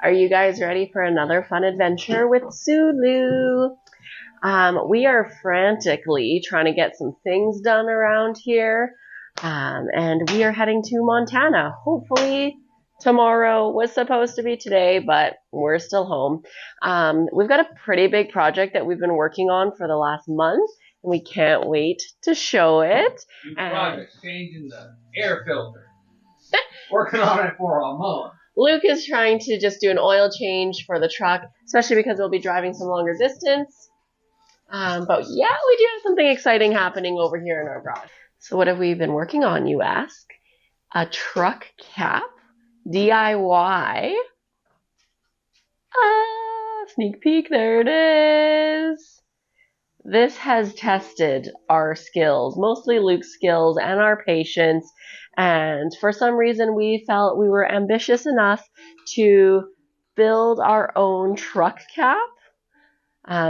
Are you guys ready for another fun adventure with Sulu? We are frantically trying to get some things done around here, and we are heading to Montana. Hopefully tomorrow was supposed to be today, but we're still home. We've got a pretty big project that we've been working on for the last month, and we can't wait to show it. New project, changing the air filter. Working on it for a month. Luke is trying to just do an oil change for the truck, especially because we'll be driving some longer distance. But yeah, we do have something exciting happening over here in our garage. So what have we been working on, you ask? A truck cap, DIY. Sneak peek, there it is. This has tested our skills, mostly Luke's skills and our patience. And for some reason, we felt we were ambitious enough to build our own truck cap.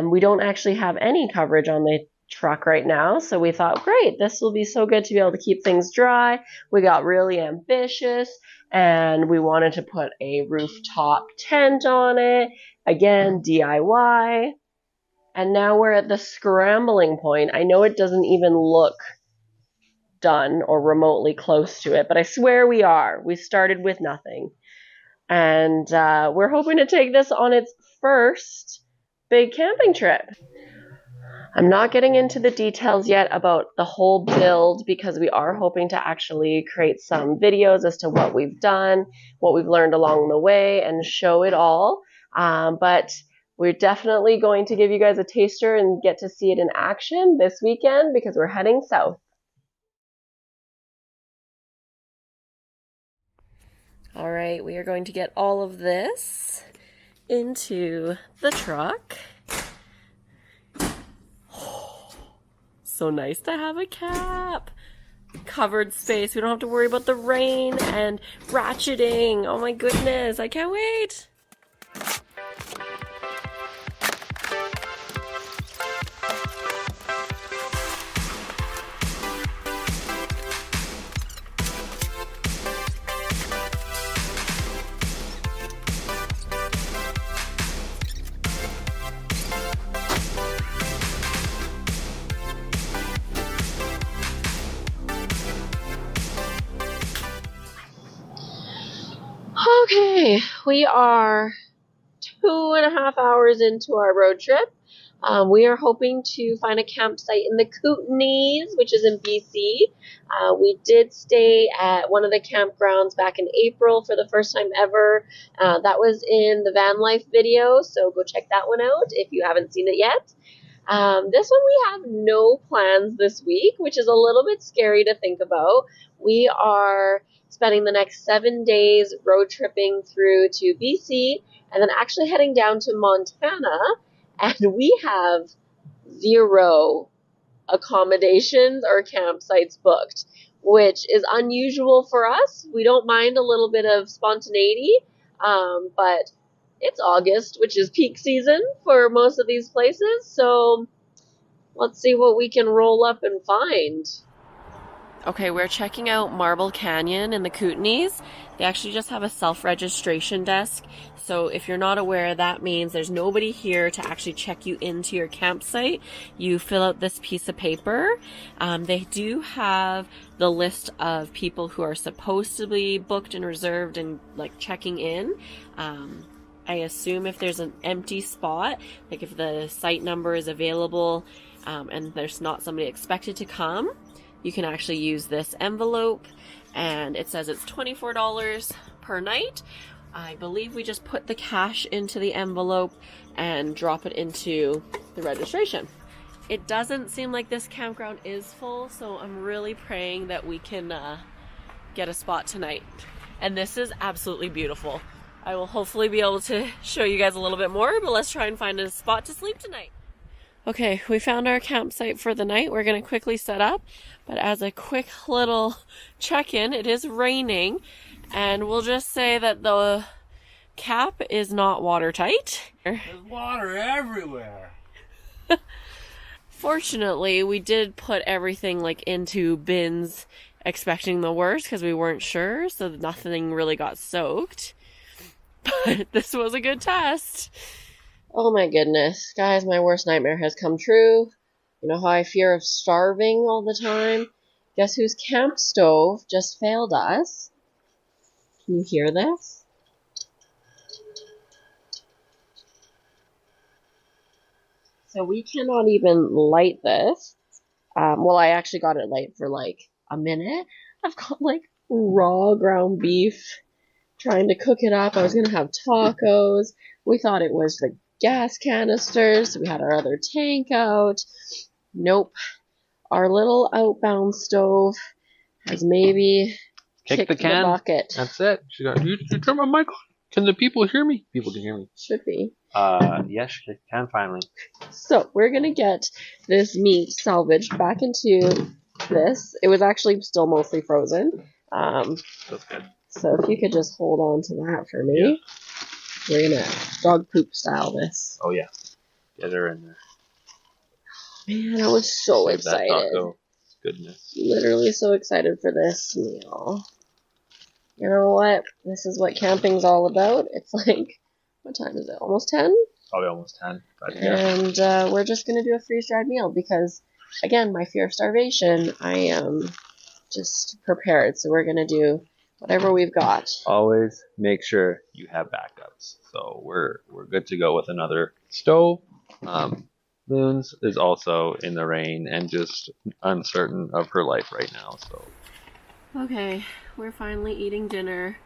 We don't actually have any coverage on the truck right now, so we thought, great, this will be so good to be able to keep things dry. We got really ambitious, and we wanted to put a rooftop tent on it. Again, DIY. And now we're at the scrambling point. I know it doesn't even look done or remotely close to it, but I swear we are. We started with nothing. And we're hoping to take this on its first big camping trip. I'm not getting into the details yet about the whole build because we are hoping to actually create some videos as to what we've done, what we've learned along the way, and show it all. But we're definitely going to give you guys a taster and get to see it in action this weekend because we're heading south. All right, we are going to get all of this into the truck. So nice to have a cap. Covered space. We don't have to worry about the rain and ratcheting. Oh my goodness, I can't wait. Okay, we are 2.5 hours into our road trip. We are hoping to find a campsite in the Kootenays, which is in BC. We did stay at one of the campgrounds back in April for the first time ever. That was in the van life video, so go check that one out if you haven't seen it yet. This one we have no plans this week, which is a little bit scary to think about. We are spending the next 7 days road tripping through to BC and then actually heading down to Montana, and we have 0 accommodations or campsites booked, which is unusual for us. We don't mind a little bit of spontaneity, but it's August, which is peak season for most of these places, so let's see what we can roll up and find. Okay, we're checking out Marble Canyon in the Kootenays. They actually just have a self-registration desk. So if you're not aware, that means there's nobody here to actually check you into your campsite. You fill out this piece of paper. They do have the list of people who are supposed to be booked and reserved and like checking in. I assume if there's an empty spot, like if the site number is available and there's not somebody expected to come, you can actually use this envelope, and it says it's $24 per night. I believe we just put the cash into the envelope and drop it into the registration. It doesn't seem like this campground is full, so I'm really praying that we can get a spot tonight. And this is absolutely beautiful. I will hopefully be able to show you guys a little bit more, but let's try and find a spot to sleep tonight. Okay, we found our campsite for the night. We're going to quickly set up, but as a quick little check-in, it is raining, and we'll just say that the cap is not watertight. There's water everywhere. Fortunately, we did put everything like into bins expecting the worst because we weren't sure, so nothing really got soaked. but this was a good test. Oh my goodness. Guys, my worst nightmare has come true. You know how I fear of starving all the time? Guess whose camp stove just failed us? Can you hear this? So we cannot even light this. Well, I actually got it light for like a minute. I've got like raw ground beef, trying to cook it up. I was going to have tacos. We thought it was the gas canisters. We had our other tank out. Nope. Our little outbound stove has maybe kicked the bucket. That's it. You turn my mic on. Can the people hear me? People can hear me. Should be. Yes, they can finally. So we're going to get this meat salvaged back into this. It was actually still mostly frozen. That's good. So if you could just hold on to that for me. Yeah. We're going to dog poop style this. Oh, yeah. Get her in there. Man, I was so excited. That taco. Goodness. Literally so excited for this meal. You know what? This is what camping's all about. It's like, what time is it? Almost 10? Probably almost 10. But yeah. And we're just going to do a freeze-dried meal because, again, my fear of starvation, I am just prepared. So we're going to do whatever we've got. Always make sure you have backups. So we're good to go with another stove. Moons is also in the rain and just uncertain of her life right now. So Okay, we're finally eating dinner.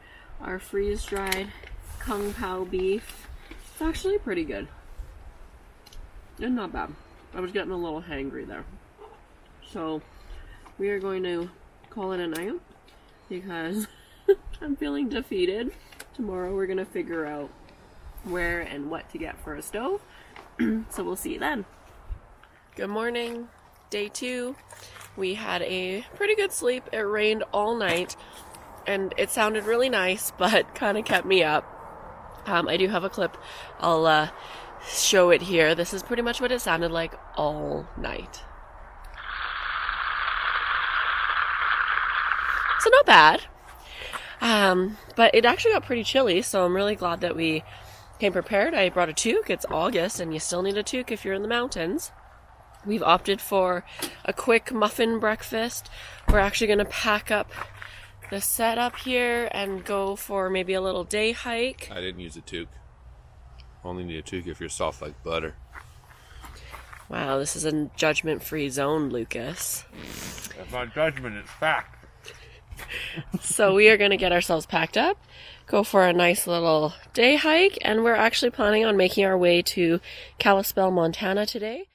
Our freeze-dried Kung Pao beef. It's actually pretty good. And not bad. I was getting a little hangry there. So we are going to call it a night because I'm feeling defeated. Tomorrow we're going to figure out where and what to get for a stove. So we'll see you then. Good morning. Day 2. We had a pretty good sleep. It rained all night and it sounded really nice, but kind of kept me up. I do have a clip. I'll show it here. This is pretty much what it sounded like all night. So not bad. But it actually got pretty chilly, so I'm really glad that we came prepared. I brought a toque. It's August, and you still need a toque if you're in the mountains. We've opted for a quick muffin breakfast. We're actually going to pack up the setup here and go for maybe a little day hike. I didn't use a toque. Only need a toque if you're soft like butter. Wow, this is a judgment-free zone, Lucas. That's not judgment, it's fact. So we are going to get ourselves packed up, go for a nice little day hike, and we're actually planning on making our way to Kalispell, Montana today.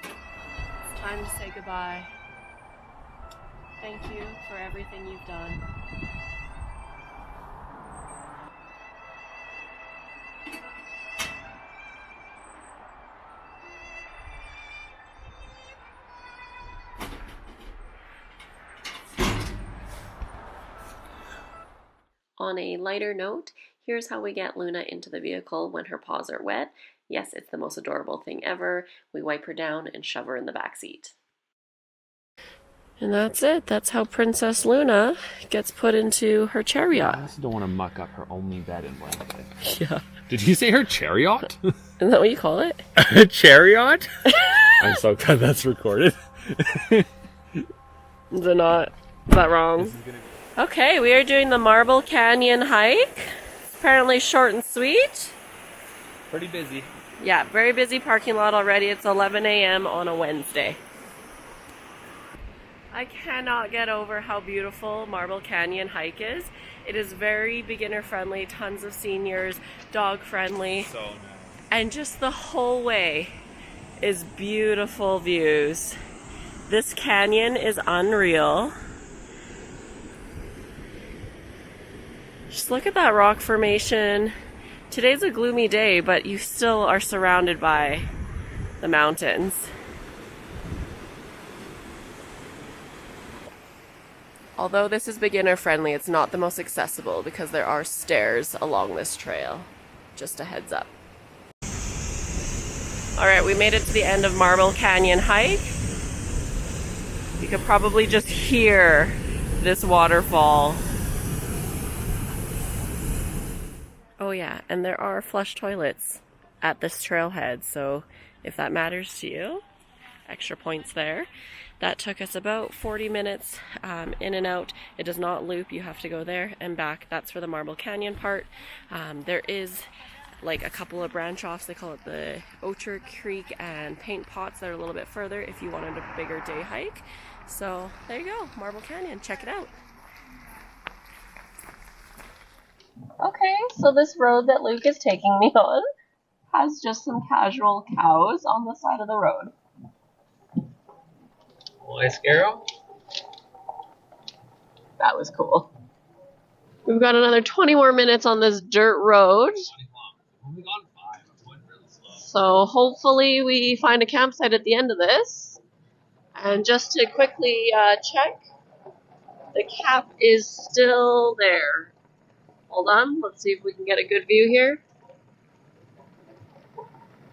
It's time to say goodbye. Thank you for everything you've done. On a lighter note, here's how we get Luna into the vehicle when her paws are wet. Yes, it's the most adorable thing ever. We wipe her down and shove her in the back seat. And that's it. That's how Princess Luna gets put into her chariot. I also don't want to muck up her only bed and blanket. Yeah. Did you say her chariot? Isn't that what you call it? A chariot? I'm so glad that's recorded. Is it not? Is that wrong? Okay, we are doing the Marble Canyon hike. Apparently short and sweet. Pretty busy. Yeah, very busy parking lot already. It's 11 a.m. on a Wednesday. I cannot get over how beautiful Marble Canyon hike is. It is very beginner friendly, tons of seniors, dog friendly. So nice. And just the whole way is beautiful views. This canyon is unreal. Just look at that rock formation. Today's a gloomy day, but you still are surrounded by the mountains. Although this is beginner friendly, it's not the most accessible because there are stairs along this trail. Just a heads up. Alright, we made it to the end of Marble Canyon hike. You could probably just hear this waterfall yeah, and there are flush toilets at this trailhead, so if that matters to you, extra points there. That took us about 40 minutes in and out. It does not loop. You have to go there and back. That's for the Marble Canyon part. There is like a couple of branch offs. They call it the Ocher Creek and Paint Pots that are a little bit further if you wanted a bigger day hike. So there you go, Marble Canyon. Check it out. Okay, so this road that Luke is taking me on has just some casual cows on the side of the road. Will I scare him? That was cool. We've got another 20 more minutes on this dirt road. 20 kilometers. We've only gone 5. I'm going really slow. So hopefully we find a campsite at the end of this. And just to quickly check, the cap is still there. Hold on, let's see if we can get a good view here.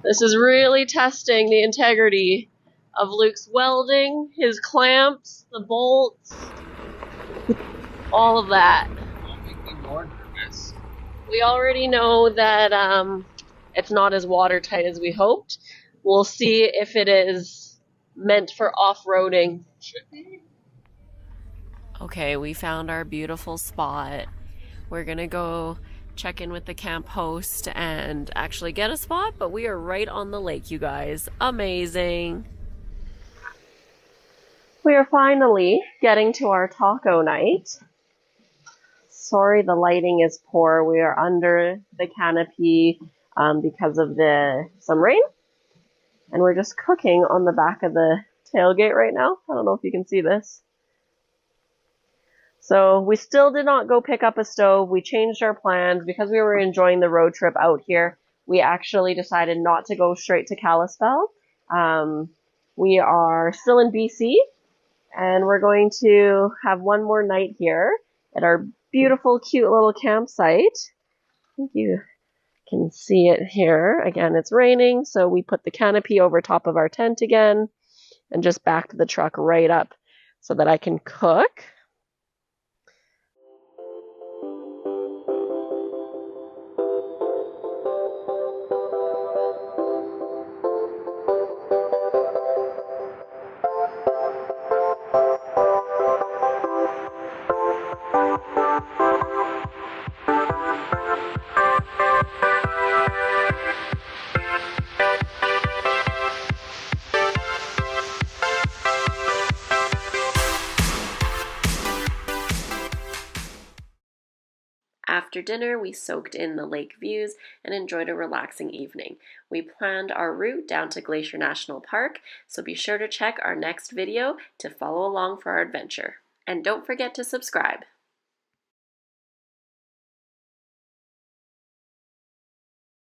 This is really testing the integrity of Luke's welding, his clamps, the bolts, all of that. Don't make me more nervous. We already know that it's not as watertight as we hoped. We'll see if it is meant for off-roading. Should be. Okay, we found our beautiful spot. We're gonna go check in with the camp host and actually get a spot, but we are right on the lake, you guys. Amazing. We are finally getting to our taco night. Sorry the lighting is poor. We are under the canopy because of some rain. And we're just cooking on the back of the tailgate right now. I don't know if you can see this. So we still did not go pick up a stove. We changed our plans because we were enjoying the road trip out here. We actually decided not to go straight to Kalispell. We are still in BC, and we're going to have one more night here at our beautiful, cute little campsite. I think you can see it here. Again, it's raining, so we put the canopy over top of our tent again and just backed the truck right up so that I can cook. After dinner, we soaked in the lake views and enjoyed a relaxing evening. We planned our route down to Glacier National Park, so be sure to check our next video to follow along for our adventure. And don't forget to subscribe.